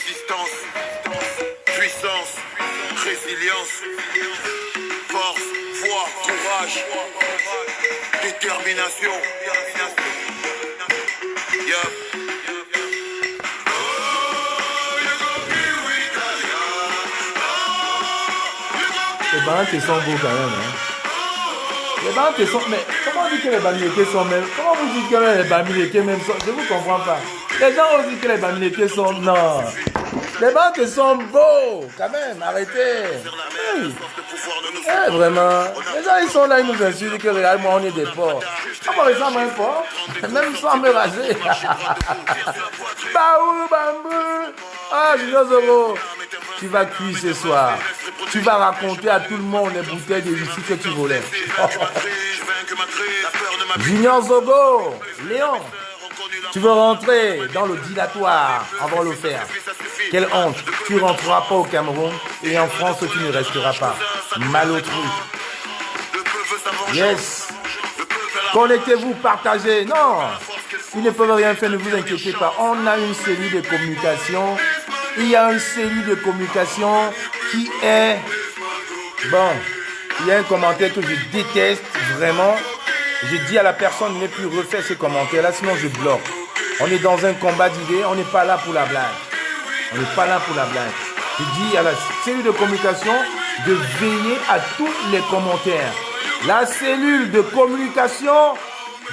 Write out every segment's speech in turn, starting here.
Résistance, puissance, résilience, force, foi, courage, détermination. Les banques sont beaux quand même. Hein. Les banques sont... Mais comment on dit que les bamilekés sont même... Comment vous dites que les bamilekés même sont... Je ne vous comprends pas. Les gens ont dit que les bamilekés sont... Non. Les banques sont beaux quand même. Arrêtez. Oui. Vraiment. Les gens ils sont là, ils nous insultent que regarde, moi on est des porcs. Comment ils ressemble à un porc? Même sans me raser. Baou, bambou. Ah, Junior Zogo. Tu vas cuire ce soir. Tu vas raconter à tout le monde les bouteilles de whisky que tu volais. Junior Zogo, Léon, tu veux rentrer dans le dilatoire, on va le faire. Quelle honte, tu ne rentreras pas au Cameroun et en France tu ne resteras pas. Malotru. Yes. Connectez-vous, partagez. Non, ils ne peuvent rien faire, ne vous inquiétez pas. On a une série de communications. Il y a une série de communications qui est... Bon, il y a un commentaire que je déteste vraiment. Je dis à la personne, ne plus refaire ces commentaires-là, sinon je bloque. On est dans un combat d'idées, on n'est pas là pour la blague. On n'est pas là pour la blague. Je dis à la cellule de communication de veiller à tous les commentaires. La cellule de communication,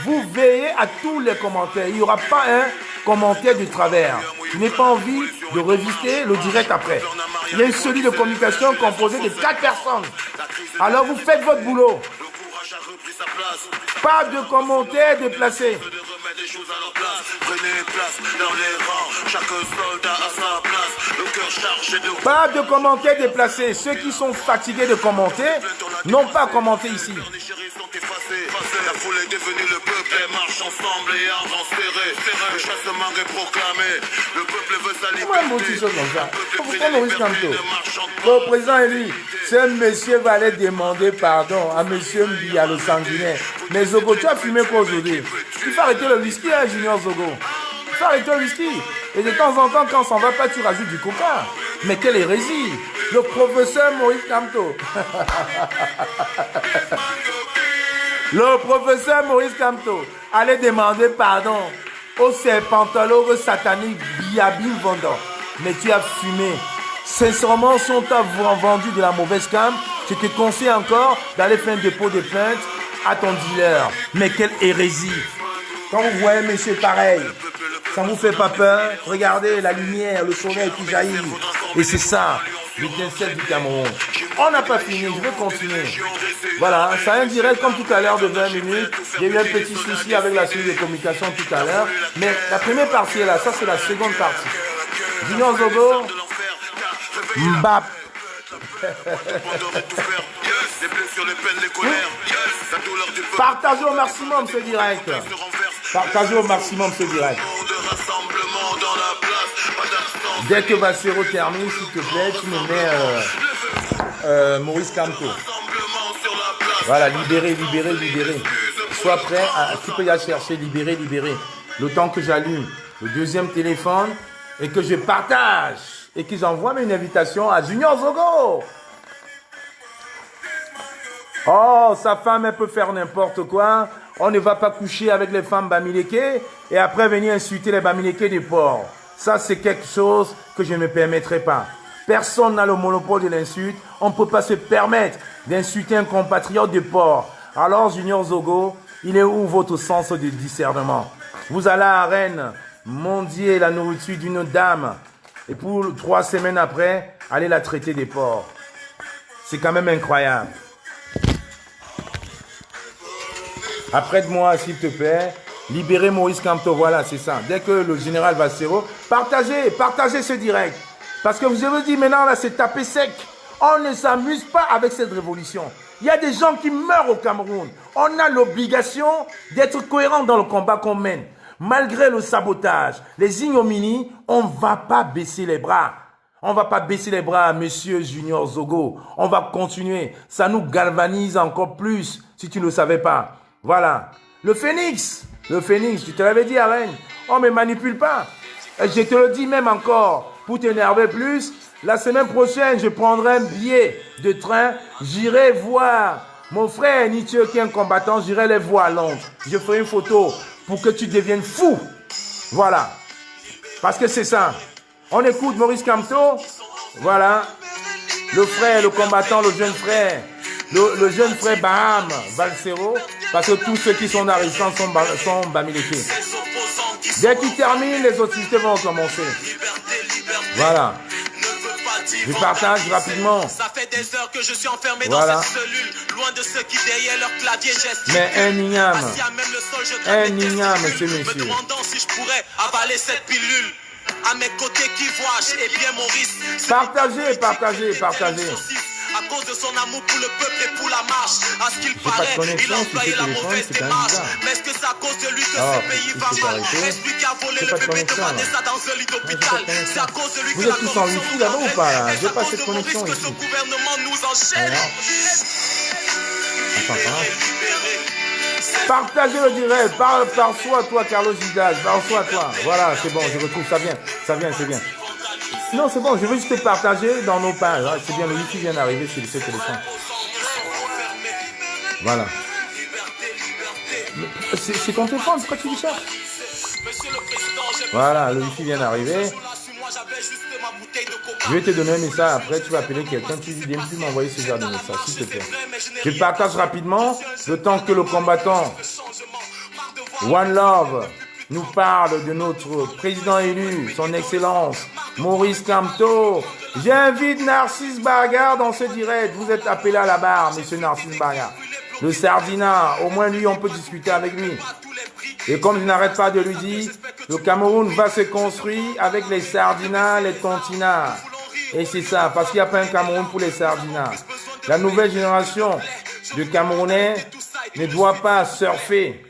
vous veillez à tous les commentaires. Il n'y aura pas un commentaire de travers. Je n'ai pas envie de revisiter le direct après. Il y a une cellule de communication composée de 4 personnes. Alors vous faites votre boulot. Pas de commentaires déplacés. Pas de commentaires déplacés. Ceux qui sont fatigués de commenter n'ont pas commenté ici. La foule est devenue le peuple et marche ensemble et armes serrées. Le chassement est proclamé. Le peuple veut s'alimenter. Pourquoi Maurice Kamto? Le président élu, ce monsieur va aller demander pardon à monsieur Mbia, le sanguinaire. Mais Zogo, tu as fumé quoi aujourd'hui? Il faut arrêter le whisky, hein, Junior Zogo. Il faut arrêter le whisky. Et de temps en temps, quand ça ne va pas, tu rajoutes du coca. Mais quelle hérésie! Le professeur Maurice Kamto. Le professeur Maurice Kamto allait demander pardon au serpentologue satanique Biabin Vendor. Mais tu as fumé. Sincèrement, si on t'a vendu de la mauvaise cam, je te conseille encore d'aller faire un dépôt de plainte à ton dealer. Mais quelle hérésie! Quand vous voyez monsieur pareil, ça ne vous fait pas peur? Regardez la lumière, le soleil qui jaillit. Et c'est ça, l'étincelle du Cameroun. On n'a pas fini, je vais continuer. Voilà, c'est un direct comme tout à l'heure de 20 minutes. Il y a eu un petit souci avec la cellule de communication tout à l'heure. Mais la première partie est là, ça c'est la seconde partie. Junior Zogo, Mbap. Partagez au maximum ce direct. Partagez au maximum ce direct. Dès que Bassero termine, s'il te plaît, tu me mets Maurice Kamto. Voilà, libéré. Sois prêt, tu peux y aller chercher, libérer. Le temps que j'allume le deuxième téléphone et que je partage et qu'ils envoient une invitation à Junior Zogo. Oh, sa femme, elle peut faire n'importe quoi. On ne va pas coucher avec les femmes bamileke et après venir insulter les bamileke des porcs. Ça, c'est quelque chose que je ne me permettrai pas. Personne n'a le monopole de l'insulte. On ne peut pas se permettre d'insulter un compatriote de porc. Alors, Junior Zogo, il est où votre sens de discernement? Vous allez à Rennes, mendier la nourriture d'une dame et pour 3 semaines après, allez la traiter des porcs. C'est quand même incroyable. Après de moi, s'il te plaît, libérez Maurice Kamto, voilà, c'est ça. Dès que le général Bassero, partagez ce direct. Parce que vous avez dit maintenant, là, c'est tapé sec. On ne s'amuse pas avec cette révolution. Il y a des gens qui meurent au Cameroun. On a l'obligation d'être cohérent dans le combat qu'on mène. Malgré le sabotage, les ignominies, on ne va pas baisser les bras. On ne va pas baisser les bras, monsieur Junior Zogo. On va continuer. Ça nous galvanise encore plus, si tu ne le savais pas. Voilà. Le phénix, je te l'avais dit à Rennes, on ne me manipule pas. Et je te le dis même encore, pour t'énerver plus, la semaine prochaine, je prendrai un billet de train. J'irai voir mon frère Nietzsche qui est un combattant. J'irai les voir à Londres. Je ferai une photo pour que tu deviennes fou. Voilà. Parce que c'est ça. On écoute Maurice Kamto. Voilà. Le frère, le combattant, le jeune frère. Le jeune frère Baham Balsero. Parce que tous ceux qui sont dans la résistance sont Bamileke. Dès qu'il termine, les hostilités vont commencer. Voilà. Je partage rapidement. Ça fait des heures que je suis enfermé Voilà. dans cette cellule, loin de ceux qui derrière leur clavier gesticulent. Mais un igname. Assis à même le sol, je Un gratte des igname, testicules, monsieur. me demandant si je pourrais avaler cette pilule. À mes côtés qui voient, et bien Maurice. Partagez, partagez, partagez. À cause de son amour pour le peuple et pour la marche. À ce qu'il pas de paraît, connexion il a sur employé ce la téléphone, mauvaise c'est quand même démarche. bizarre. Mais est-ce que c'est à cause de lui que Ah, ce pays il va s'est mal? arrêté. Est-ce lui qui a volé C'est le pas de bébé de connexion, là. Vanessa dans un lit d'hôpital? C'est à cause de lui Vous que la êtes tous en corruption wifi nous là-bas ou pas, là? enrôle. J'ai Est-ce pas à cause cette de connexion Maurice que ce ici. gouvernement nous enchaîne? Partagez le direct. Par-soi, toi, Carlos Vidal. Par-soi, toi. Voilà, c'est bon, je retrouve. Ça vient. Ça vient, c'est bien. Non, c'est bon, je veux juste te partager dans nos pages. Ah, c'est bien, le wifi vient d'arriver sur ce téléphone. Voilà. C'est ton téléphone, pourquoi tu dis ça? Voilà, le wifi vient d'arriver. Je vais te donner un message après, tu vas appeler quelqu'un, tu dis viens plus m'envoyer ce genre de message, s'il te plaît. Je partage rapidement, le temps que le combattant One Love nous parle de notre président élu, son excellence, Maurice Kamto. J'invite Narcisse Bargard dans ce direct. Vous êtes appelé à la barre, monsieur Narcisse Bargard. Le Sardina, au moins lui, on peut discuter avec lui. Et comme je n'arrête pas de lui dire, le Cameroun va se construire avec les Sardinas, les Tontinas. Et c'est ça, parce qu'il n'y a pas un Cameroun pour les Sardinas. La nouvelle génération de Camerounais ne doit pas surfer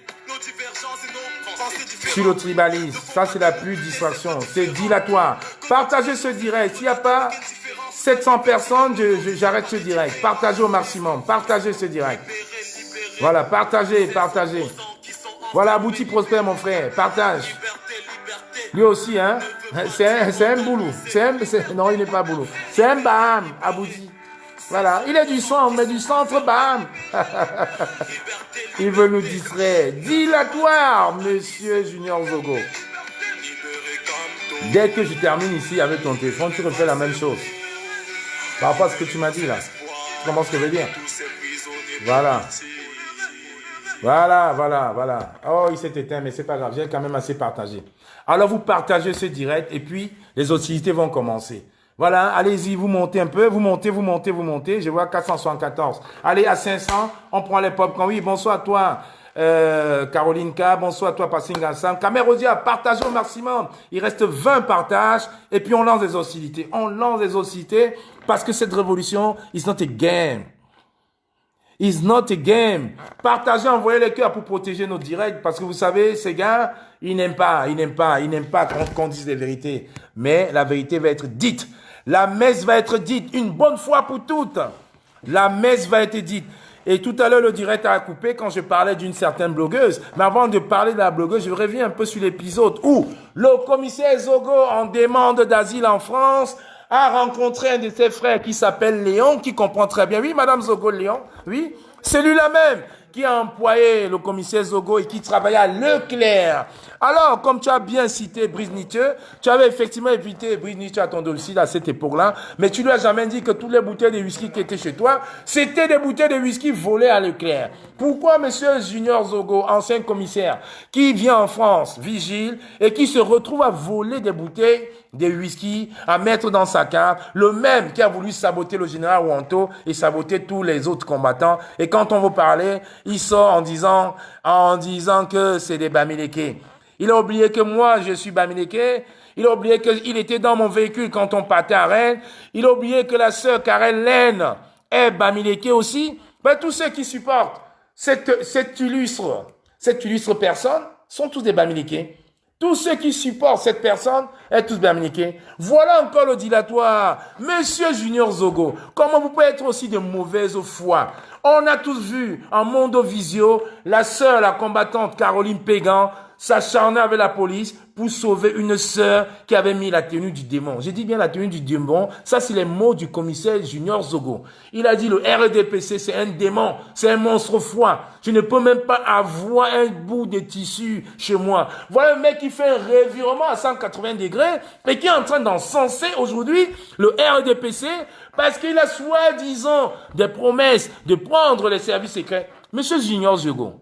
sur le tribalisme. Ça, c'est la plus distraction. C'est dilatoire. Partagez ce direct. S'il n'y a pas 700 personnes, j'arrête ce direct. Partagez au maximum. Partagez ce direct. Voilà, partagez, partagez. Voilà, Abouti Prosper, mon frère. Partage. Lui aussi, hein. C'est un boulot. Non, il n'est pas boulot. C'est un Baham, Abouti. Voilà, il est du centre, mais du centre, Baham. Il veut nous distraire. Dilatoire, monsieur Junior Zogo. Dès que je termine ici avec ton téléphone, tu refais la même chose. Par rapport à ce que tu m'as dit là. Tu comprends ce que je veux dire? Voilà. Voilà. Oh, il s'est éteint, mais c'est pas grave. J'ai quand même assez partagé. Alors, vous partagez ce direct et puis les hostilités vont commencer. Voilà, allez-y, vous montez un peu, vous montez. Je vois 474. Allez, à 500, on prend les popcorn. Oui, bonsoir à toi, Caroline K. Bonsoir à toi, Passing Hassan. Camérosia, partagez au maximum. Il reste 20 partages et puis on lance des hostilités. Parce que cette révolution is not a game. It's not a game. Partagez, envoyez les cœurs pour protéger nos directs. Parce que vous savez, ces gars, ils n'aiment pas qu'on dise des vérités. Mais la vérité va être dite. La messe va être dite une bonne fois pour toutes. La messe va être dite. Et tout à l'heure, le direct a coupé quand je parlais d'une certaine blogueuse. Mais avant de parler de la blogueuse, je reviens un peu sur l'épisode où le commissaire Zogo, en demande d'asile en France, a rencontré un de ses frères qui s'appelle Léon, qui comprend très bien. Oui, Madame Zogo Léon, oui, c'est lui-là même qui a employé le commissaire Zogo et qui travaillait à Leclerc. Alors, comme tu as bien cité Brice Nietzsche, tu avais effectivement invité Brice Nietzsche à ton domicile à cette époque-là, mais tu lui as jamais dit que toutes les bouteilles de whisky qui étaient chez toi, c'était des bouteilles de whisky volées à Leclerc. Pourquoi monsieur Junior Zogo, ancien commissaire, qui vient en France, vigile, et qui se retrouve à voler des bouteilles de whisky, à mettre dans sa cave, le même qui a voulu saboter le général Wanto et saboter tous les autres combattants, et quand on veut parler, il sort en disant que c'est des Bamileke. Il a oublié que moi, je suis Bamileke. Il a oublié qu'il était dans mon véhicule quand on partait à Rennes. Il a oublié que la sœur Karen Laine est Bamileke aussi. Ben, tous ceux qui supportent cette illustre personne sont tous des Bamileke. Tous ceux qui supportent cette personne sont tous Bamileke. Voilà encore le dilatoire. Monsieur Junior Zogo, comment vous pouvez être aussi de mauvaise foi? On a tous vu en Mondovisio la sœur, la combattante Caroline Pégan, s'acharner avec la police pour sauver une sœur qui avait mis la tenue du démon. J'ai dit bien la tenue du démon. Ça, c'est les mots du commissaire Junior Zogo. Il a dit le RDPC, c'est un démon, c'est un monstre froid. Je ne peux même pas avoir un bout de tissu chez moi. Voilà un mec qui fait un revirement à 180 degrés et qui est en train d'encenser aujourd'hui le RDPC parce qu'il a soi-disant des promesses de prendre les services secrets. Monsieur Junior Zogo,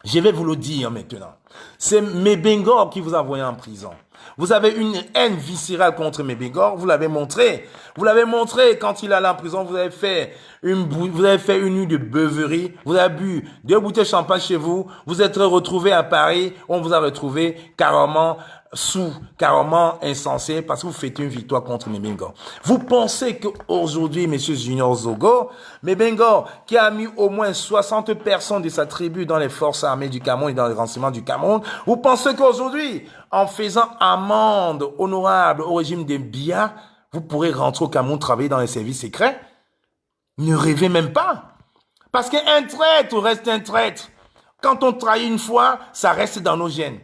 je vais vous le dire maintenant. C'est Mebengor qui vous a envoyé en prison. Vous avez une haine viscérale contre Mebengor. Vous l'avez montré. Vous l'avez montré quand il allait en prison. Vous avez fait une nuit de beuverie. Vous avez bu 2 bouteilles de champagne chez vous. Vous êtes retrouvé à Paris. On vous a retrouvé carrément sous, carrément insensé parce que vous faites une victoire contre Mebengor. Vous pensez qu'aujourd'hui, monsieur Junior Zogo, Mebengor, qui a mis au moins 60 personnes de sa tribu dans les forces armées du Cameroun et dans les renseignements du Cameroun, vous pensez qu'aujourd'hui, en faisant amende honorable au régime des Biya, vous pourrez rentrer au Cameroun travailler dans les services secrets? Ne rêvez même pas. Parce qu'un traître reste un traître. Quand on trahit une fois, ça reste dans nos gènes.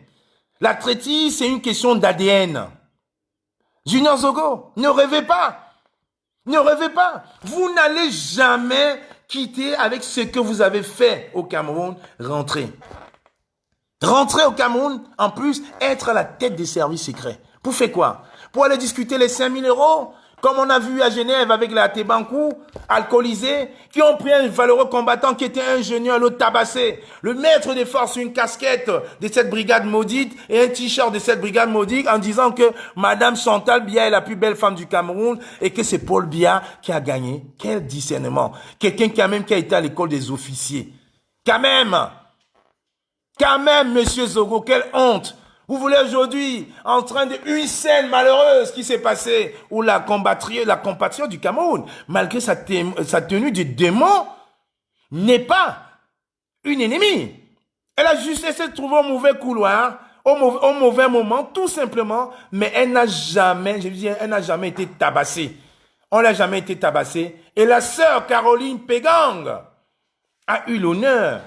La traîtrise, c'est une question d'ADN. Junior Zogo, ne rêvez pas. Ne rêvez pas. Vous n'allez jamais quitter avec ce que vous avez fait au Cameroun. Rentrez. Rentrez au Cameroun, en plus, être à la tête des services secrets. Pour faire quoi? Pour aller discuter les 5 000 €, comme on a vu à Genève avec la Tébankou, alcoolisés, qui ont pris un valeureux combattant qui était ingénieur, l'autre tabassé. Le maître des forces, une casquette de cette brigade maudite et un t-shirt de cette brigade maudite en disant que Madame Chantal Biya est la plus belle femme du Cameroun et que c'est Paul Biya qui a gagné. Quel discernement. Quelqu'un qui a été à l'école des officiers. Quand même, monsieur Zogo, quelle honte. Vous voulez aujourd'hui, en train d'une scène malheureuse qui s'est passée, où la compatriote du Cameroun, malgré sa tenue de démon, n'est pas une ennemie. Elle a juste essayé de trouver un mauvais couloir, au mauvais moment, tout simplement, mais elle n'a jamais, elle n'a jamais été tabassée. On l'a jamais été tabassée. Et la sœur Caroline Pégang a eu l'honneur,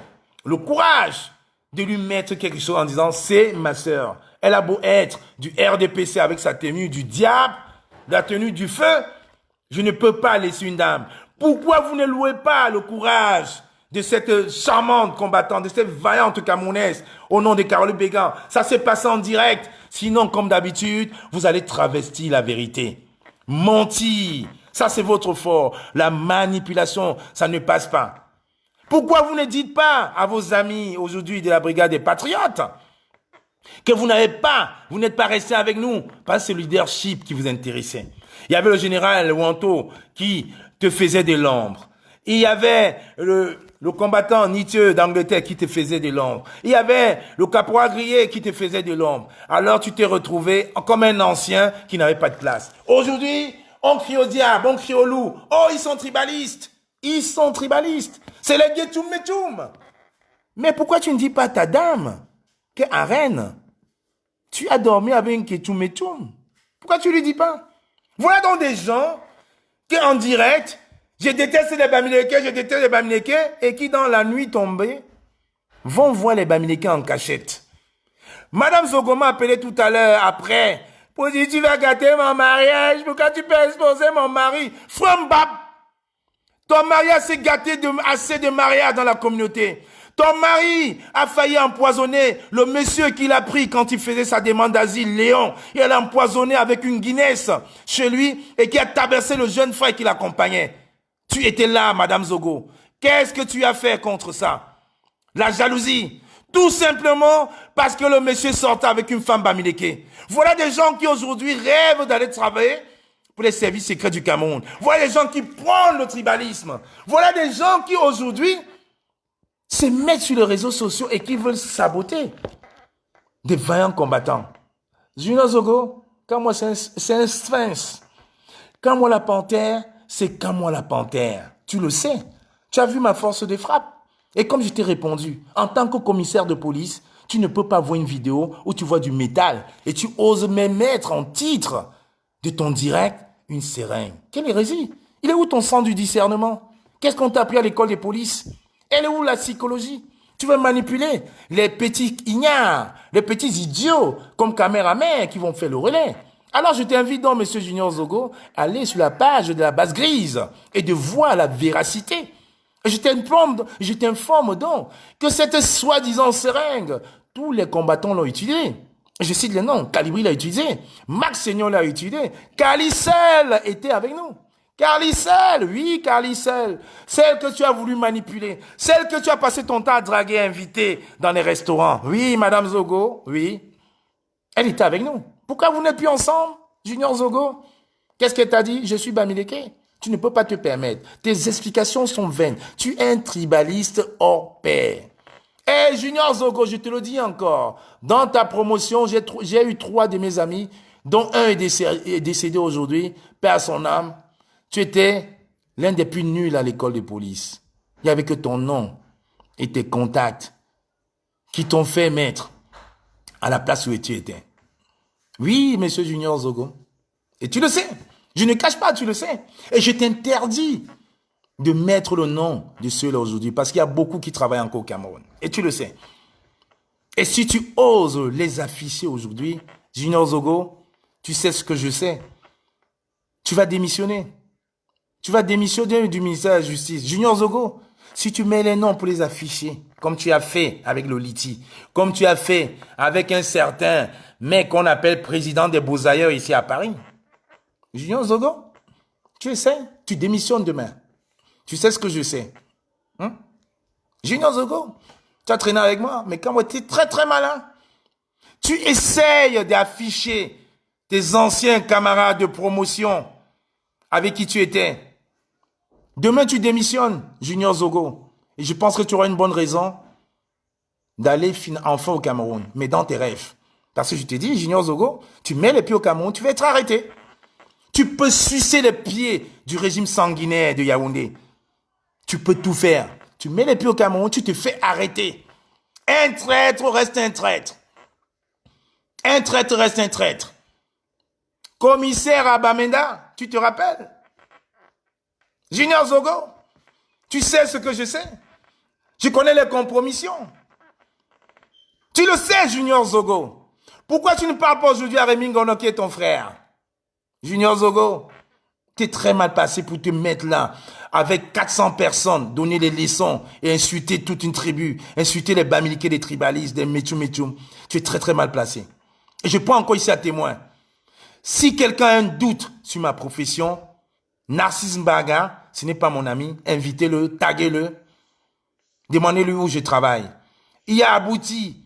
le courage, de lui mettre quelque chose en disant, c'est ma sœur. Elle a beau être du RDPC avec sa tenue du diable, la tenue du feu, je ne peux pas laisser une dame. Pourquoi vous ne louez pas le courage de cette charmante combattante, de cette vaillante Camerounaise au nom de Caroline Pégang? Ça s'est passé en direct. Sinon, comme d'habitude, vous allez travestir la vérité. Mentir, ça c'est votre fort. La manipulation, ça ne passe pas. Pourquoi vous ne dites pas à vos amis aujourd'hui de la brigade des patriotes que vous n'êtes pas resté avec nous parce que c'est le leadership qui vous intéressait. Il y avait le général Wanto qui te faisait de l'ombre. Il y avait le combattant Nitieux d'Angleterre qui te faisait de l'ombre. Il y avait le caporal Grillé qui te faisait de l'ombre. Alors tu t'es retrouvé comme un ancien qui n'avait pas de place. Aujourd'hui, on crie au diable, on crie au loup. Oh, ils sont tribalistes. Ils sont tribalistes. C'est les Gétoum Métoum. Mais pourquoi tu ne dis pas à ta dame qu'à Rennes, tu as dormi avec une Gétoum Métoum? Pourquoi tu ne lui dis pas? Voilà donc des gens qui en direct, je déteste les Bamileke, et qui dans la nuit tombée, vont voir les Bamileke en cachette. Madame Zogo m'a appelé tout à l'heure après, pour dire tu vas gâter mon mariage, pourquoi tu peux exposer mon mari? Frambab! Ton mari a assez gâté assez de mariages dans la communauté. Ton mari a failli empoisonner le monsieur qu'il a pris quand il faisait sa demande d'asile, Léon. Il l'a empoisonné avec une Guinness chez lui et qui a tabassé le jeune frère qui l'accompagnait. Tu étais là, Madame Zogo. Qu'est-ce que tu as fait contre ça? La jalousie. Tout simplement parce que le monsieur sortait avec une femme Bamileke. Voilà des gens qui aujourd'hui rêvent d'aller travailler pour les services secrets du Cameroun. Voilà des gens qui prennent le tribalisme. Voilà des gens qui aujourd'hui se mettent sur les réseaux sociaux et qui veulent saboter des vaillants combattants. Junior Zogo, quand moi c'est un sphinx. Quand moi la panthère, c'est quand moi la panthère. Tu le sais. Tu as vu ma force de frappe. Et comme je t'ai répondu, en tant que commissaire de police, tu ne peux pas voir une vidéo où tu vois du métal et tu oses même mettre en titre de ton direct une seringue. Quelle hérésie! Il est où ton sens du discernement? Qu'est-ce qu'on t'a appris à l'école des polices? Elle est où la psychologie? Tu veux manipuler les petits ignares, les petits idiots comme caméraman qui vont faire le relais. Alors je t'invite donc, monsieur Junior Zogo, à aller sur la page de la base grise et de voir la véracité. Et je t'informe donc que cette soi-disant seringue, tous les combattants l'ont utilisée. Je cite les noms. Calibri l'a utilisé. Max Seignon l'a utilisé. Carlicel était avec nous. Carlicel, oui, Carlicel. Celle que tu as voulu manipuler. Celle que tu as passé ton temps à draguer, inviter dans les restaurants. Oui, Madame Zogo, oui. Elle était avec nous. Pourquoi vous n'êtes plus ensemble, Junior Zogo? Qu'est-ce qu'elle t'a dit? Je suis Bamileke. Tu ne peux pas te permettre. Tes explications sont vaines. Tu es un tribaliste hors pair. Eh, Junior Zogo, je te le dis encore. Dans ta promotion, j'ai eu 3 de mes amis, dont un est décédé aujourd'hui, paix à son âme. Tu étais l'un des plus nuls à l'école de police. Il n'y avait que ton nom et tes contacts qui t'ont fait mettre à la place où tu étais. Oui, monsieur Junior Zogo. Et tu le sais. Je ne cache pas, tu le sais. Et je t'interdis de mettre le nom de ceux-là aujourd'hui parce qu'il y a beaucoup qui travaillent encore au Cameroun. Et tu le sais. Et si tu oses les afficher aujourd'hui, Junior Zogo, tu sais ce que je sais. Tu vas démissionner. Tu vas démissionner du ministère de la Justice. Junior Zogo, si tu mets les noms pour les afficher, comme tu as fait avec Loliti, comme tu as fait avec un certain mec qu'on appelle président des Beaux-Ailleurs ici à Paris, Junior Zogo, tu sais, tu démissionnes demain. Tu sais ce que je sais. Junior Zogo, tu as traîné avec moi, mais quand tu es très très malin, tu essayes d'afficher tes anciens camarades de promotion avec qui tu étais. Demain, tu démissionnes, Junior Zogo. Et je pense que tu auras une bonne raison d'aller enfin au Cameroun, mais dans tes rêves. Parce que je te dis, Junior Zogo, tu mets les pieds au Cameroun, tu vas être arrêté. Tu peux sucer les pieds du régime sanguinaire de Yaoundé. Tu peux tout faire. Tu mets les pieds au Cameroun, tu te fais arrêter. Un traître reste un traître. Un traître reste un traître. Commissaire à Bamenda, tu te rappelles? Junior Zogo, tu sais ce que je sais. Je connais les compromissions. Tu le sais, Junior Zogo. Pourquoi tu ne parles pas aujourd'hui à Rémi Ngono qui est ton frère? Junior Zogo, tu es très mal passé pour te mettre là avec 400 personnes, donner des leçons et insulter toute une tribu, insulter les Bamileke, des tribalistes, des Métchoum. Tu es très très mal placé. Et je prends encore ici à témoin. Si quelqu'un a un doute sur ma profession, Narcisse Mbaga, ce n'est pas mon ami, invitez-le, taguez-le, demandez-lui où je travaille. Il y a Abouti,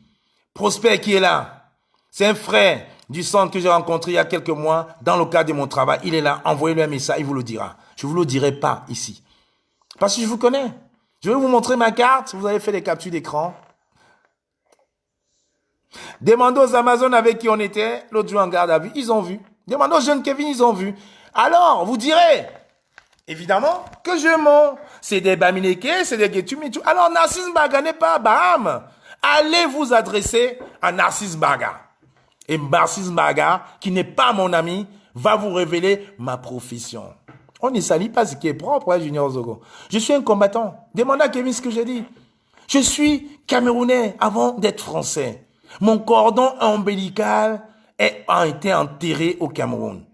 Prosper qui est là. C'est un frère du centre que j'ai rencontré il y a quelques mois dans le cadre de mon travail. Il est là, envoyez-lui un message, il vous le dira. Je ne vous le dirai pas ici. Parce que je vous connais. Je vais vous montrer ma carte, vous avez fait des captures d'écran. Demandez aux Amazones avec qui on était, l'autre jour en garde à vue, ils ont vu. Demandez aux jeunes Kevin, ils ont vu. Alors, vous direz, évidemment, que je mens. C'est des Bamileke, c'est des Getum et tout. Alors, Narcisse Mbaga n'est pas Baham. Allez vous adresser à Narcisse Mbaga. Et Narcisse Mbaga, qui n'est pas mon ami, va vous révéler ma profession. On ne salit pas ce qui est propre, hein, Junior Zogo. Je suis un combattant. Demandez à Kevin ce que j'ai dit. Je suis Camerounais avant d'être Français. Mon cordon ombilical a été enterré au Cameroun.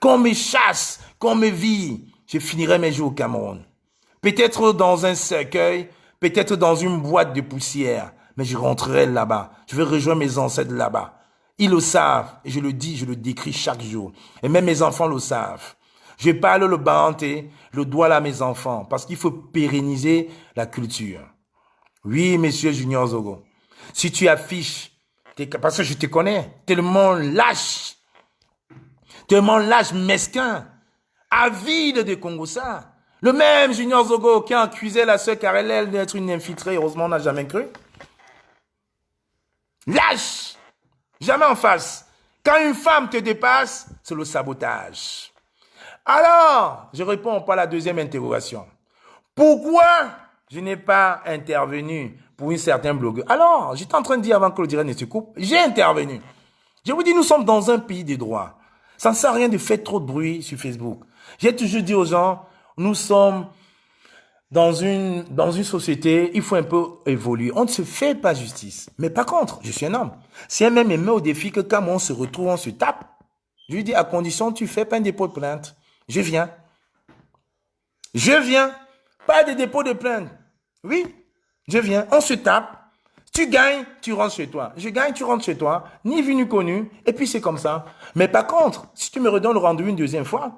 Qu'on me chasse, qu'on me vire, je finirai mes jours au Cameroun. Peut-être dans un cercueil, peut-être dans une boîte de poussière, mais je rentrerai là-bas. Je vais rejoindre mes ancêtres là-bas. Ils le savent, et je le dis, je le décris chaque jour. Et même mes enfants le savent. Je parle le banté, le doigt là à mes enfants, parce qu'il faut pérenniser la culture. Oui, monsieur Junior Zogo, si tu affiches, parce que je te connais, tellement lâche, mesquin, avide de Congossa. Le même Junior Zogo qui a accusé la sœur Karel d'être une infiltrée, heureusement on n'a jamais cru. Lâche, jamais en face. Quand une femme te dépasse, c'est le sabotage. Alors, je réponds pas à la deuxième interrogation. Pourquoi je n'ai pas intervenu pour une certaine blogueur? Alors, j'étais en train de dire avant que le direct ne se coupe, j'ai intervenu. Je vous dis, nous sommes dans un pays des droits. Ça ne sert à rien de faire trop de bruit sur Facebook. J'ai toujours dit aux gens, nous sommes dans une société, il faut un peu évoluer. On ne se fait pas justice. Mais par contre, je suis un homme. Si un même me met au défi que quand on se retrouve, on se tape, je lui dis, à condition, tu fais pas un dépôt de plainte. Je viens. Je viens. Pas de dépôt de plainte. Oui, je viens. On se tape. Tu gagnes, tu rentres chez toi. Je gagne, tu rentres chez toi. Ni vu ni connu. Et puis c'est comme ça. Mais par contre, si tu me redonnes le rendez-vous une deuxième fois,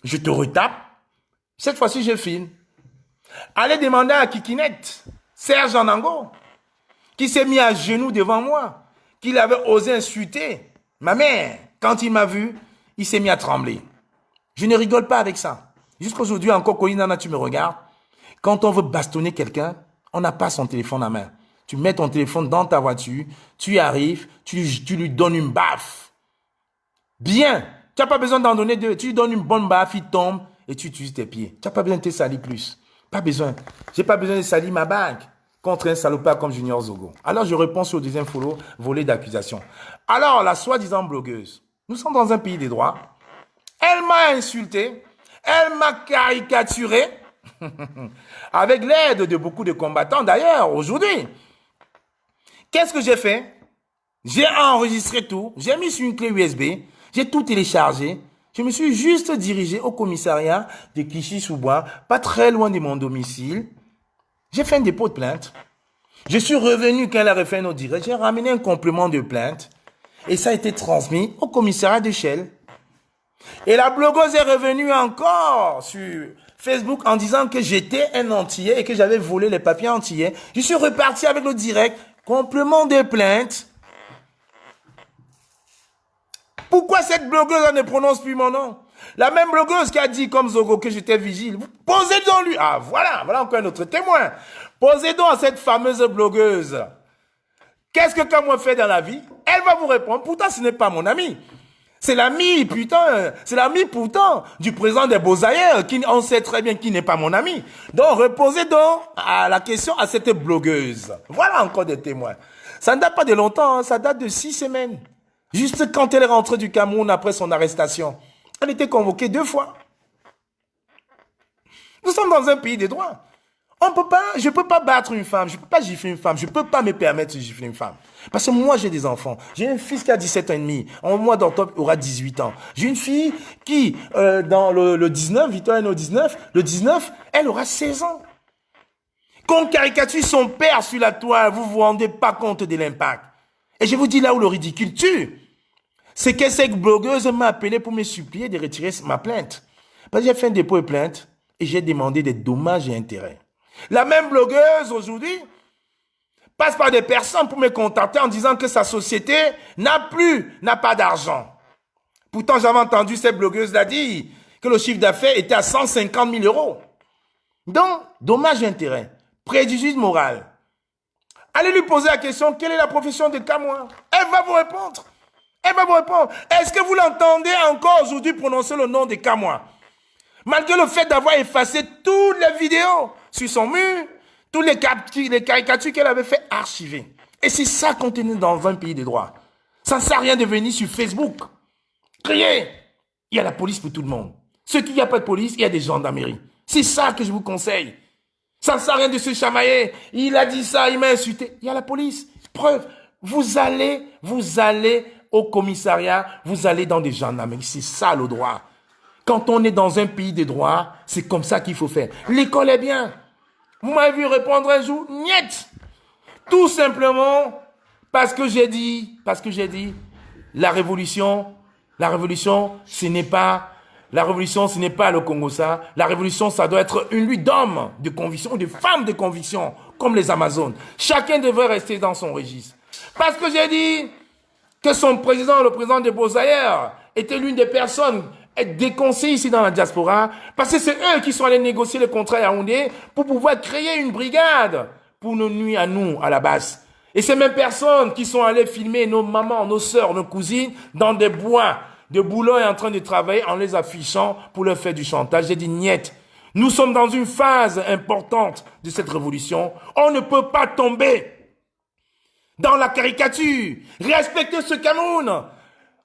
je te retape. Cette fois-ci, je file. Allez demander à Kikinette, Serge Anango, qui s'est mis à genoux devant moi, qu'il avait osé insulter ma mère. Quand il m'a vu, il s'est mis à trembler. Je ne rigole pas avec ça. Jusqu'aujourd'hui, encore, Kolinana, tu me regardes. Quand on veut bastonner quelqu'un, on n'a pas son téléphone à main. Tu mets ton téléphone dans ta voiture, tu arrives, tu lui donnes une baffe. Bien. Tu n'as pas besoin d'en donner deux. Tu lui donnes une bonne baffe, il tombe et tu utilises tes pieds. Tu n'as pas besoin de te salir plus. Pas besoin. J'ai pas besoin de salir ma bague contre un salopard comme Junior Zogo. Alors, je réponds sur le deuxième volet d'accusation. Alors, la soi-disant blogueuse, nous sommes dans un pays des droits. Elle m'a insulté. Elle m'a caricaturé. Avec l'aide de beaucoup de combattants, d'ailleurs, aujourd'hui. Qu'est-ce que j'ai fait? J'ai enregistré tout. J'ai mis sur une clé USB. J'ai tout téléchargé. Je me suis juste dirigé au commissariat de Clichy-sous-Bois, pas très loin de mon domicile. J'ai fait un dépôt de plainte. Je suis revenu quand elle a refait nos directs. J'ai ramené un complément de plainte. Et ça a été transmis au commissariat de Chelles. Et la blogueuse est revenue encore sur Facebook en disant que j'étais un Antillais et que j'avais volé les papiers antillais. Je suis reparti avec le direct. Complément de plainte. Pourquoi cette blogueuse ne prononce plus mon nom? La même blogueuse qui a dit comme Zogo que j'étais vigile. Posez donc lui. Ah voilà encore un autre témoin. Posez donc à cette fameuse blogueuse. Qu'est-ce que Kamwa fait dans la vie? Elle va vous répondre. Pourtant, ce n'est pas mon ami. C'est l'ami, putain. C'est l'ami pourtant du président des Beaux-Ailleurs qui, on sait très bien qui n'est pas mon ami. Donc, reposez donc à la question à cette blogueuse. Voilà encore des témoins. Ça ne date pas de longtemps, hein, ça date de 6 semaines. Juste quand elle est rentrée du Cameroun après son arrestation. Elle était convoquée 2 fois. Nous sommes dans un pays des droits. Je peux pas battre une femme, je peux pas gifler une femme, je peux pas me permettre de gifler une femme. Parce que moi, j'ai des enfants. J'ai un fils qui a 17 ans et demi. En mois d'octobre, il aura 18 ans. J'ai une fille qui, dans le 19, Victoire est au 19, le 19, elle aura 16 ans. Qu'on caricature son père sur la toile, vous vous rendez pas compte de l'impact. Et je vous dis là où le ridicule tue. C'est que cette blogueuse m'a appelé pour me supplier de retirer ma plainte. Parce que j'ai fait un dépôt de plainte et j'ai demandé des dommages et intérêts. La même blogueuse aujourd'hui passe par des personnes pour me contacter en disant que sa société n'a pas d'argent. Pourtant, j'avais entendu cette blogueuse-là dire que le chiffre d'affaires était à 150 000 euros. Donc, dommages et intérêts, préjudice moral. Allez lui poser la question, quelle est la profession de Kamwa? Elle va vous répondre. Elle va vous répondre. Est-ce que vous l'entendez encore aujourd'hui prononcer le nom de Kamwa? Malgré le fait d'avoir effacé toutes les vidéos sur son mur, toutes les caricatures qu'elle avait fait archiver. Et c'est ça qu'on est dans un pays de droit. Ça ne sert à rien de venir sur Facebook. Crier. Il y a la police pour tout le monde. Ceux qui n'y a pas de police, il y a des gendarmeries. C'est ça que je vous conseille. Ça ne sert à rien de se chamailler. Il a dit ça, il m'a insulté. Il y a la police. Preuve. Vous allez au commissariat, vous allez dans des gendarmeries. C'est ça le droit. Quand on est dans un pays de droit, c'est comme ça qu'il faut faire. L'école est bien. Vous m'avez vu répondre un jour, niet. Tout simplement parce que j'ai dit, la révolution, ce n'est pas le Congo ça. La révolution, ça doit être une lutte d'hommes de conviction ou de femmes de conviction, comme les Amazones. Chacun devrait rester dans son registre. Parce que j'ai dit que son président, le président des Beaux-Ailleurs, était l'une des personnes déconseillées ici dans la diaspora, parce que c'est eux qui sont allés négocier le contrat à Yaoundé pour pouvoir créer une brigade pour nous nuire à nous, à la base. Et ces mêmes personnes qui sont allées filmer nos mamans, nos sœurs, nos cousines dans des bois de Boulogne en train de travailler en les affichant pour leur faire du chantage. J'ai dit niet. Nous sommes dans une phase importante de cette révolution. On ne peut pas tomber dans la caricature. Respectez ce Cameroun.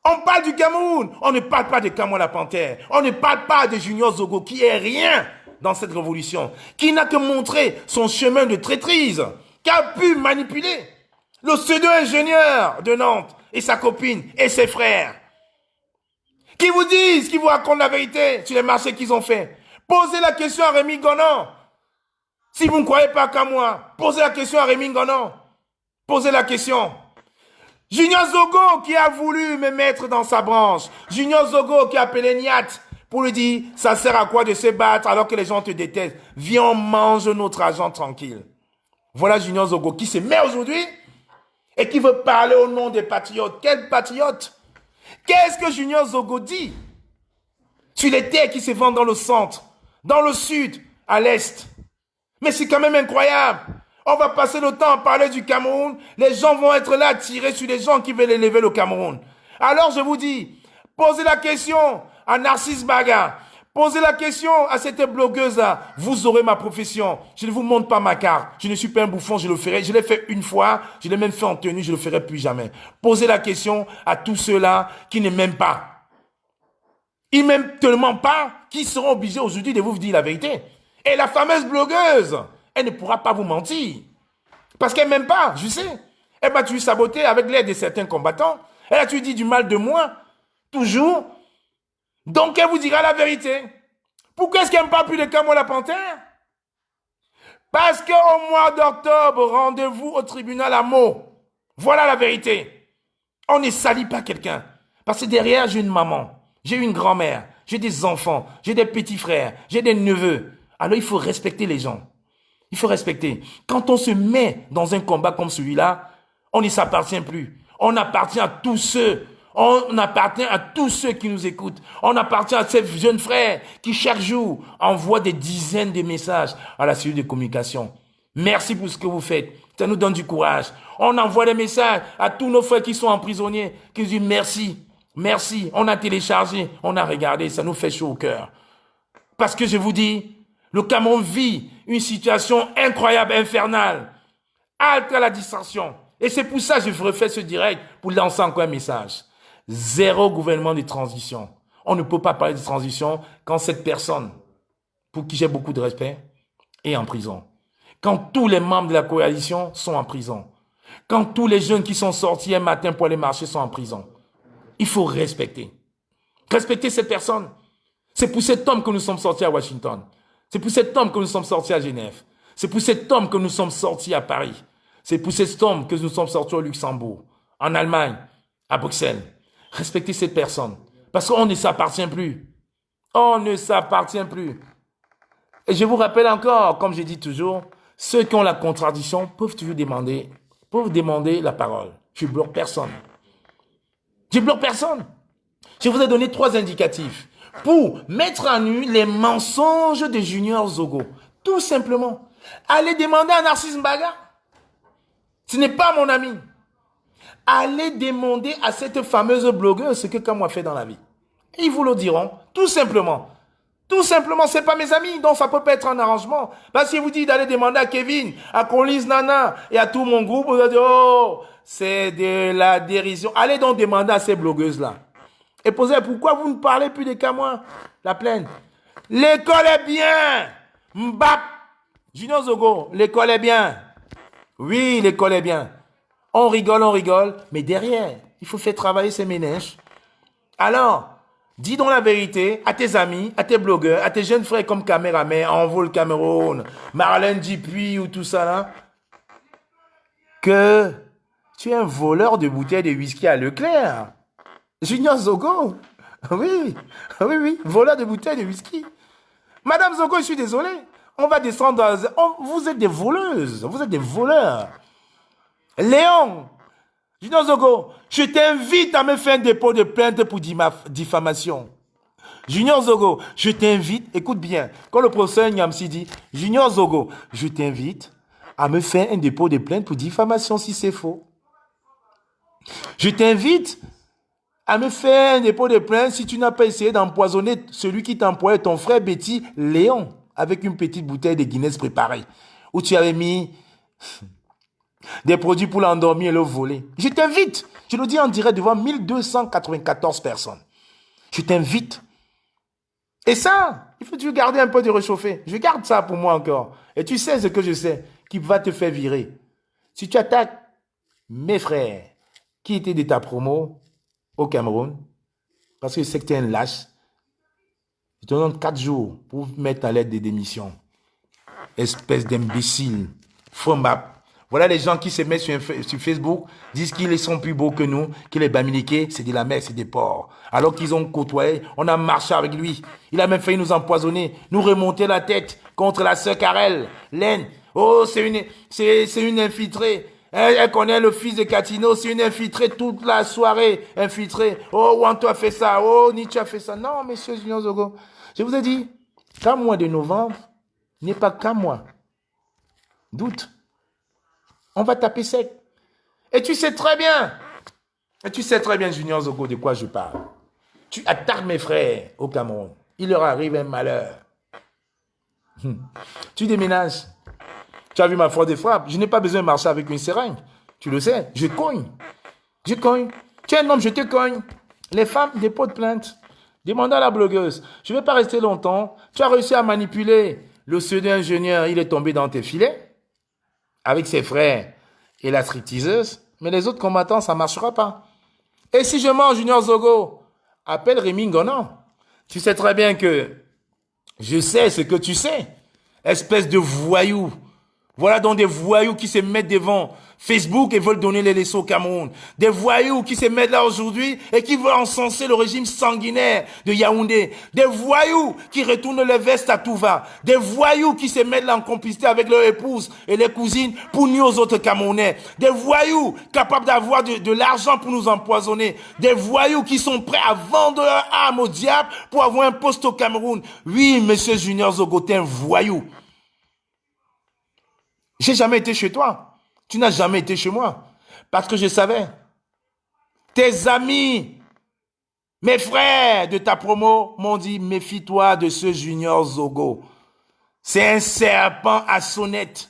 On parle du Cameroun. On ne parle pas de Kamwa la Panthère. On ne parle pas de Junior Zogo qui est rien dans cette révolution, qui n'a que montré son chemin de traîtrise, qui a pu manipuler le pseudo-ingénieur de Nantes et sa copine et ses frères, qui vous disent, qui vous racontent la vérité sur les marchés qu'ils ont fait. Posez la question à Rémi Gonon. Si vous ne croyez pas qu'à moi, posez la question à Rémi Gonon. Posez la question. Junior Zogo qui a voulu me mettre dans sa branche. Junior Zogo qui a appelé Niat pour lui dire, ça sert à quoi de se battre alors que les gens te détestent? Viens, on mange notre argent tranquille. Voilà Junior Zogo qui se met aujourd'hui et qui veut parler au nom des patriotes. Quel patriote? Qu'est-ce que Junior Zogo dit sur les terres qui se vendent dans le centre, dans le sud, à l'est? Mais c'est quand même incroyable. On va passer le temps à parler du Cameroun. Les gens vont être là à tirer sur les gens qui veulent élever le Cameroun. Alors je vous dis, posez la question à Narcisse Baga. Posez la question à cette blogueuse-là. Vous aurez ma profession. Je ne vous montre pas ma carte. Je ne suis pas un bouffon, je le ferai. Je l'ai fait une fois. Je l'ai même fait en tenue, je le ferai plus jamais. Posez la question à tous ceux-là qui ne m'aiment pas. Ils m'aiment tellement pas qu'ils seront obligés aujourd'hui de vous dire la vérité. Et la fameuse blogueuse, elle ne pourra pas vous mentir. Parce qu'elle ne m'aime pas, je sais. Elle m'a toujours saboté avec l'aide de certains combattants. Elle a toujours dit du mal de moi. Toujours. Donc elle vous dira la vérité. Pourquoi est-ce qu'elle n'aime pas plus le Cameroun la Panthère? Parce qu'au mois d'octobre, rendez-vous au tribunal à Meaux. Voilà la vérité. On ne salit pas quelqu'un. Parce que derrière, j'ai une maman, j'ai une grand-mère, j'ai des enfants, j'ai des petits frères, j'ai des neveux. Alors il faut respecter les gens. Il faut respecter. Quand on se met dans un combat comme celui-là, on ne s'appartient plus. On appartient à tous ceux. On appartient à tous ceux qui nous écoutent. On appartient à ces jeunes frères qui chaque jour envoient des dizaines de messages à la cellule de communication. Merci pour ce que vous faites. Ça nous donne du courage. On envoie des messages à tous nos frères qui sont emprisonnés, qui nous disent merci, merci. On a téléchargé, on a regardé, ça nous fait chaud au cœur. Parce que je vous dis, le Cameroun vit une situation incroyable, infernale. Halte à la distraction. Et c'est pour ça que je refais ce direct pour lancer encore un message. Zéro gouvernement de transition. On ne peut pas parler de transition quand cette personne, pour qui j'ai beaucoup de respect, est en prison. Quand tous les membres de la coalition sont en prison. Quand tous les jeunes qui sont sortis un matin pour aller marcher sont en prison. Il faut respecter. Respecter cette personne. C'est pour cet homme que nous sommes sortis à Washington. C'est pour cet homme que nous sommes sortis à Genève. C'est pour cet homme que nous sommes sortis à Paris. C'est pour cet homme que nous sommes sortis au Luxembourg, en Allemagne, à Bruxelles. Respectez cette personne. Parce qu'on ne s'appartient plus. On ne s'appartient plus. Et je vous rappelle encore, comme je dis toujours, ceux qui ont la contradiction peuvent toujours demander la parole. Je bloque personne. Je bloque personne. Je vous ai donné 3 indicatifs pour mettre à nu les mensonges de Junior Zogo. Tout simplement. Allez demander à Narcisse Baga. Ce n'est pas mon ami. Allez demander à cette fameuse blogueuse ce que Kamou a fait dans la vie. Et ils vous le diront, tout simplement. Tout simplement, c'est pas mes amis, donc ça peut pas être un arrangement. Parce que si vous dites d'aller demander à Kevin, à Conlise Nana et à tout mon groupe, vous allez dire, oh, c'est de la dérision. Allez donc demander à ces blogueuses-là. Et posez, pourquoi vous ne parlez plus de Kamwa? La plaine. L'école est bien. Mbap. Junior Zogo, l'école est bien. Oui, l'école est bien. On rigole, mais derrière, il faut faire travailler ces ménages. Alors, dis donc la vérité à tes amis, à tes blogueurs, à tes jeunes frères comme Caméraman, Envol Cameroun, Marlène Dupuis ou tout ça là, que tu es un voleur de bouteilles de whisky à Leclerc. Junior Zogo, oui, voleur de bouteilles de whisky. Madame Zogo, je suis désolé, on va descendre dans... vous êtes des voleuses, vous êtes des voleurs. Léon, Junior Zogo, je t'invite à me faire un dépôt de plainte pour diffamation. Junior Zogo, je t'invite, écoute bien, quand le professeur Nyamsi dit, Junior Zogo, je t'invite à me faire un dépôt de plainte pour diffamation si c'est faux. Je t'invite à me faire un dépôt de plainte si tu n'as pas essayé d'empoisonner celui qui t'employait, ton frère Betty Léon, avec une petite bouteille de Guinness préparée, où tu avais mis des produits pour l'endormir et le voler. Je t'invite, je le dis en direct devant 1294 personnes. Je t'invite Et ça, il faut toujours garder un peu de réchauffer. Je garde ça pour moi encore. Et tu sais ce que je sais, qui va te faire virer. Si tu attaques mes frères qui étaient de ta promo au Cameroun, parce que c'est que tu es un lâche, je te donne 4 jours pour mettre à l'aide des démissions. Espèce d'imbécile. Fombap. Voilà les gens qui se mettent sur Facebook, disent qu'ils sont plus beaux que nous, que les Bamileke, c'est de la mer, c'est des porcs. Alors qu'ils ont côtoyé, on a marché avec lui. Il a même failli nous empoisonner, nous remonter la tête contre la sœur Karel, Laine. Oh, c'est une infiltrée. Elle connaît le fils de Catino, c'est une infiltrée toute la soirée, infiltrée. Oh, Wanto a fait ça, oh, Nietzsche a fait ça. Non, monsieur Junior Zogo, je vous ai dit, qu'un mois de novembre n'est pas qu'un mois d'août. On va taper sec. Et tu sais très bien, Junior Zogo, de quoi je parle. Tu attaques mes frères au Cameroun. Il leur arrive un malheur. Tu déménages. Tu as vu ma foi de frappe. Je n'ai pas besoin de marcher avec une seringue. Tu le sais, je cogne. Je cogne. Tu es un homme, je te cogne. Les femmes déposent plainte. Demande à la blogueuse. Je ne vais pas rester longtemps. Tu as réussi à manipuler le pseudo-ingénieur. Il est tombé dans tes filets. Avec ses frères et la stripteaseuse, mais les autres combattants, ça ne marchera pas. Et si je mens, Junior Zogo, appelle Rémi Ngonan. Tu sais très bien que je sais ce que tu sais. Espèce de voyou. Voilà donc des voyous qui se mettent devant Facebook et veulent donner les leçons au Cameroun. Des voyous qui se mettent là aujourd'hui et qui veulent encenser le régime sanguinaire de Yaoundé. Des voyous qui retournent les vestes à tout va. Des voyous qui se mettent là en complicité avec leurs épouses et les cousines pour nuire aux autres Camerounais. Des voyous capables d'avoir de l'argent pour nous empoisonner. Des voyous qui sont prêts à vendre leur âme au diable pour avoir un poste au Cameroun. Oui, monsieur Junior Zogo, t'es un voyou. J'ai jamais été chez toi. Tu n'as jamais été chez moi. Parce que je savais. Tes amis, mes frères de ta promo m'ont dit, méfie-toi de ce Junior Zogo. C'est un serpent à sonnette.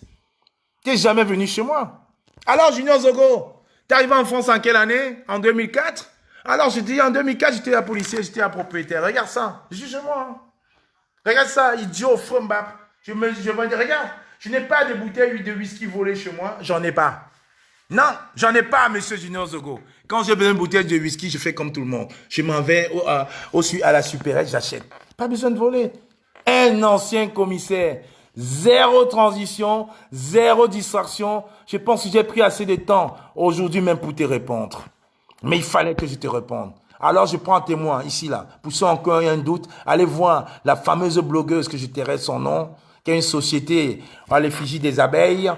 Tu n'es jamais venu chez moi. Alors, Junior Zogo, tu es arrivé en France en quelle année? En 2004? Alors, je dis, en 2004, j'étais un policier, j'étais un propriétaire. Regarde ça. Juge-moi. Regarde ça, idiot, frambap. Je me dis, regarde. Je n'ai pas de bouteille de whisky volée chez moi. J'en ai pas. Non, j'en ai pas, monsieur Junior Zogo. Quand j'ai besoin de bouteille de whisky, je fais comme tout le monde. Je m'en vais à la supérette, j'achète. Pas besoin de voler. Un ancien commissaire. Zéro transition, zéro distraction. Je pense que j'ai pris assez de temps aujourd'hui même pour te répondre. Mais il fallait que je te réponde. Alors je prends un témoin ici, là. Pour ceux encore un doute, allez voir la fameuse blogueuse que je tairai son nom, qui a une société à l'effigie des abeilles.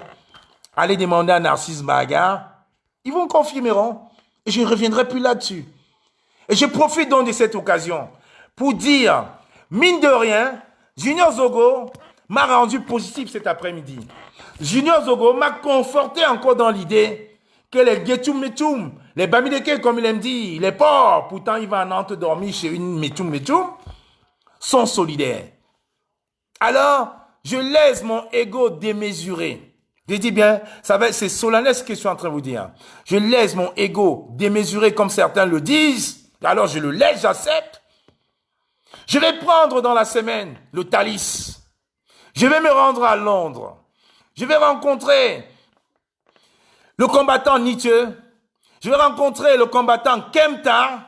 Allez demander à Narcisse Baga. Ils vous confirmeront. Et je ne reviendrai plus là-dessus. Et je profite donc de cette occasion pour dire, mine de rien, Junior Zogo m'a rendu positif cet après-midi. Junior Zogo m'a conforté encore dans l'idée que les Gétoum Métoum, les Bamileke, comme il aime dire, les porcs, pourtant il va à Nantes dormir chez une Métoum Métoum, sont solidaires. Alors, je laisse mon ego démesuré. Je dis bien, c'est solennel ce que je suis en train de vous dire. Je laisse mon ego démesuré comme certains le disent. Alors je le laisse, j'accepte. Je vais prendre dans la semaine le Thalys. Je vais me rendre à Londres. Je vais rencontrer le combattant Nietzsche. Je vais rencontrer le combattant Kempta.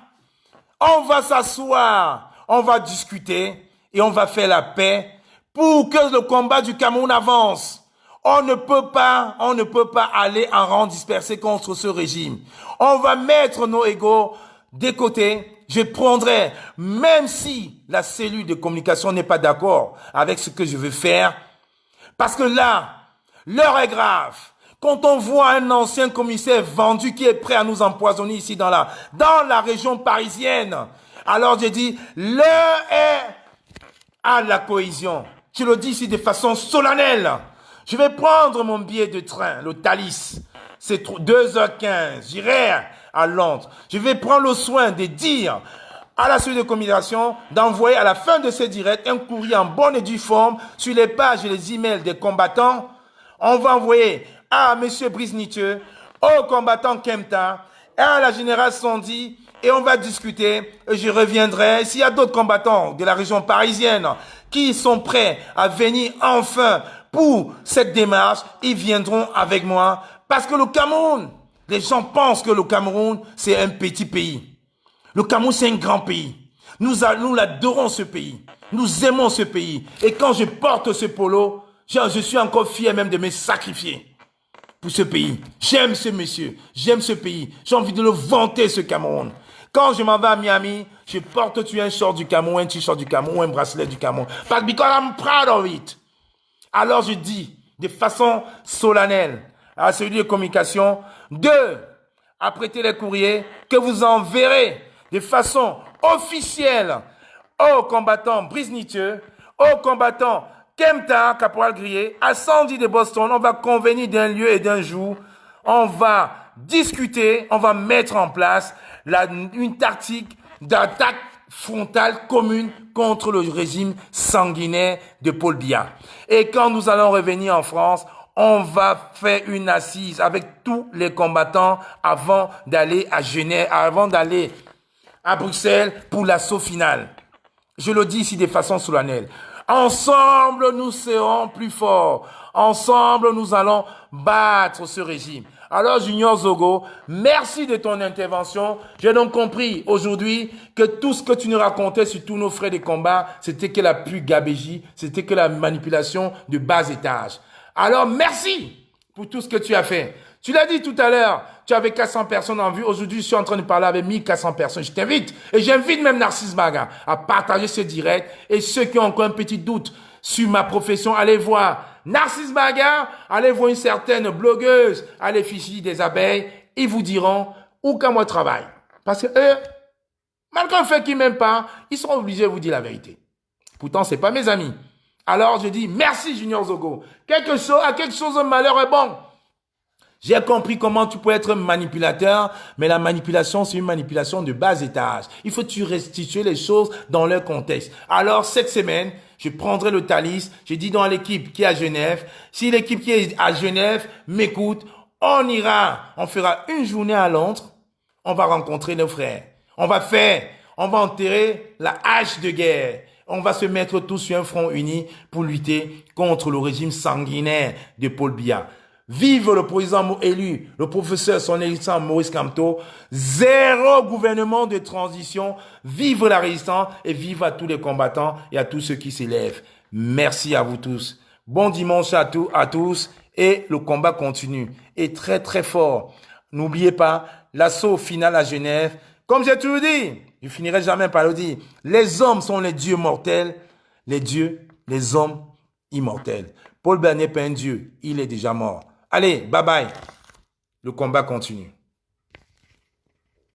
On va s'asseoir, on va discuter et on va faire la paix pour que le combat du Cameroun avance. On ne peut pas aller en rang dispersé contre ce régime. On va mettre nos égos de côté. Je prendrai, même si la cellule de communication n'est pas d'accord avec ce que je veux faire, parce que là, l'heure est grave. Quand on voit un ancien commissaire vendu qui est prêt à nous empoisonner ici dans la région parisienne, alors j'ai dit, l'heure est à la cohésion. Je le dis ici de façon solennelle. Je vais prendre mon billet de train, le Thalys. C'est 2h15. J'irai à Londres. Je vais prendre le soin de dire à la suite de communication, d'envoyer à la fin de ce direct un courrier en bonne et due forme sur les pages et les emails des combattants. On va envoyer à M. Brice Nietzsche, au combattant Kempta à la générale Sandy et on va discuter. Et je reviendrai. S'il y a d'autres combattants de la région parisienne qui sont prêts à venir enfin pour cette démarche, ils viendront avec moi. Parce que le Cameroun, les gens pensent que le Cameroun, c'est un petit pays. Le Cameroun, c'est un grand pays. Nous l'adorons ce pays. Nous aimons ce pays. Et quand je porte ce polo, je suis encore fier même de me sacrifier pour ce pays. J'aime ce monsieur. J'aime ce pays. J'ai envie de le vanter, ce Cameroun. Quand je m'en vais à Miami, je porte un short du Cameroun, un t-shirt du Cameroun, un bracelet du Cameroun. Because I'm proud of it. Alors je dis, de façon solennelle, à celui de communication, apprêter les courriers que vous enverrez de façon officielle aux combattants Brice Nietzsche, aux combattants Kemta, Caporal Grier, à Sandy de Boston. On va convenir d'un lieu et d'un jour. On va discuter, on va mettre en place une tactique d'attaque frontale commune contre le régime sanguinaire de Paul Biya. Et quand nous allons revenir en France, on va faire une assise avec tous les combattants avant d'aller à Genève, avant d'aller à Bruxelles pour l'assaut final. Je le dis ici de façon solennelle. Ensemble, nous serons plus forts. Ensemble, nous allons battre ce régime. Alors, Junior Zogo, merci de ton intervention. J'ai donc compris aujourd'hui que tout ce que tu nous racontais sur tous nos frais de combat, c'était que la plus gabégie, c'était que la manipulation de bas étage. Alors, merci pour tout ce que tu as fait. Tu l'as dit tout à l'heure, tu avais 400 personnes en vue. Aujourd'hui, je suis en train de parler avec 1400 personnes. Je t'invite, et j'invite même Narcisse Maga à partager ce direct. Et ceux qui ont encore un petit doute sur ma profession, allez voir Narcisse Maga, allez voir une certaine blogueuse à l'effigie des abeilles. Ils vous diront où qu'à moi travaille. Parce que eux, malgré le fait qu'ils m'aiment pas, ils seront obligés de vous dire la vérité. Pourtant, c'est pas mes amis. Alors, je dis merci Junior Zogo. Quelque chose de malheur est bon. J'ai compris comment tu peux être manipulateur, mais la manipulation, c'est une manipulation de bas étage. Il faut que tu restituer les choses dans leur contexte. Alors, cette semaine, je prendrai le Thalys, je dis dans l'équipe qui est à Genève, si l'équipe qui est à Genève m'écoute, on fera une journée à Londres, on va rencontrer nos frères. On va enterrer la hache de guerre. On va se mettre tous sur un front uni pour lutter contre le régime sanguinaire de Paul Biya. Vive le président élu, le professeur son excellence Maurice Kamto. Zéro gouvernement de transition. Vive la résistance et vive à tous les combattants et à tous ceux qui s'élèvent. Merci à vous tous. Bon dimanche à tous et le combat continue. Et très très fort. N'oubliez pas, l'assaut final à Genève. Comme j'ai toujours dit, je finirai jamais par le dire. Les hommes sont les dieux mortels. Les hommes immortels. Paul Biya n'est pas un dieu. Il est déjà mort. Allez, bye bye. Le combat continue.